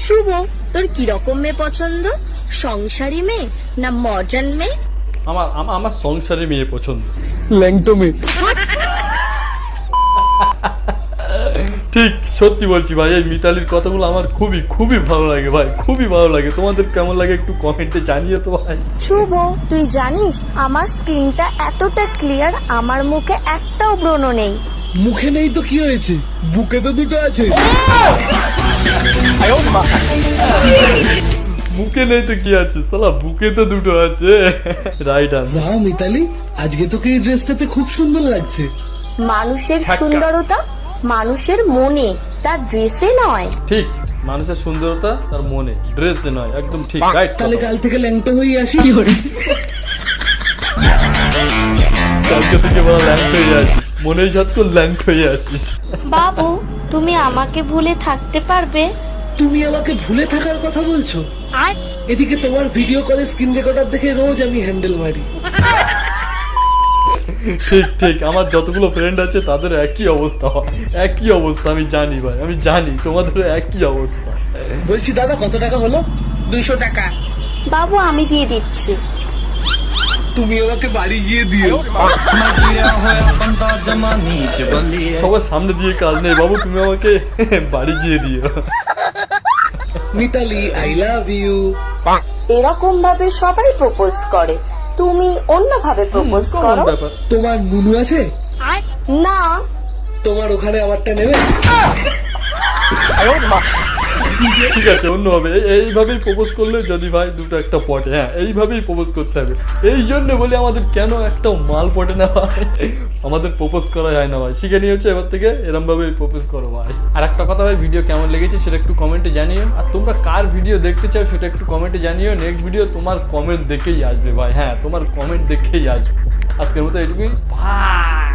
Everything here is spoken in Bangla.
শুভ, তোর কিরকম মেয়ে পছন্দ? সংসারী মেয়ে না মডার্ন মেয়ে? আমার আমার সংসারে মেয়ে পছন্দ। ল্যাংটো মেয়ে। ঠিক সত্যি বলছি ভাই, এই মিতালির কথাগুলো আমার খুবই খুবই ভালো লাগে ভাই, খুবই ভালো লাগে। তোমাদের কেমন লাগে একটু কমেন্টে জানিয়ে তো ভাই। শুভ, তুই জানিস আমার স্ক্রিনটা এতটা ক্লিয়ার, আমার মুখে একটাও ব্রণ নেই। মুখে নেই তো কি হয়েছে, বুকে তো দুটো আছে। বুকে নেই তো কি আছে, সালা বুকে তো দুটো আছে। Right answer. বাহ মিতালি, আজকে তোকে এই ড্রেসটাতে খুব সুন্দর লাগছে। মানুষের ঝাক্কাস। সুন্দরতা মানুষের মনে, তার ড্রেসে নয়। ঠিক, মানুষের সুন্দরতা তার মনে, ড্রেসে নয়। একদম ঠিক, রাইট। তাহলে কাল থেকে ল্যাংটো হয়ে আসি। কালকে থেকে বলা ল্যাংট হয়ে আসিস, মনেই সাজ করে ল্যাংট হয়ে আসিস। বাবু, তুমি আমাকে ভুলে থাকতে পারবে? তুমি আমাকে ভুলে থাকার কথা বলছো? আর এদিকে তোমার ভিডিও কলে স্ক্রিন রেকর্ডার দেখে রোজ আমি হ্যান্ডেল মারি। ঠিক ঠিক, আমার যতগুলো ফ্রেন্ড আছে তাদের একই অবস্থা হয়, একই অবস্থা। আমি জানি ভাই, আমি জানি তোমাদের একই অবস্থা। বলছি দাদা কত টাকা হলো? 200 টাকা। বাবু, আমি দিয়ে দিচ্ছি। তুমি আমাকে বাড়ি গিয়ে দিও। সবার সামনে দিয়ে কাজ নেই বাবু, তুমি আমাকে বাড়ি গিয়ে দিও। Mitali I love you. এরকম ভাবে সবাই প্রপোজ করে, তুমি অন্যভাবে প্রপোজ কোন করো। ব্যাপার? তোমার নুনু আছে? না, তোমার ওখানে আমারটা নেবে? ঠিক আছে, অন্যভাবে এইভাবেই প্রপোজ করলে যদি ভাই দুটো একটা পটে, হ্যাঁ এইভাবেই প্রপোজ করতে হবে। এই জন্য বলি আমাদের কেন একটা মাল পটে না ভাই, আমাদের প্রপোজ করা যায় না ভাই। শিখে নিয়ে হচ্ছে এবার থেকে এরম ভাবে প্রপোজ করো ভাই। আর একটা কথা ভাই, ভিডিও কেমন লেগেছে সেটা একটু কমেন্টে জানিও। আর তোমরা কার ভিডিও দেখতে চাও সেটা একটু কমেন্টে জানিও। নেক্সট ভিডিও তোমার কমেন্ট দেখেই আসবে ভাই, হ্যাঁ তোমার কমেন্ট দেখেই আসবে। আজকের মতো এটুকুই, ভাই।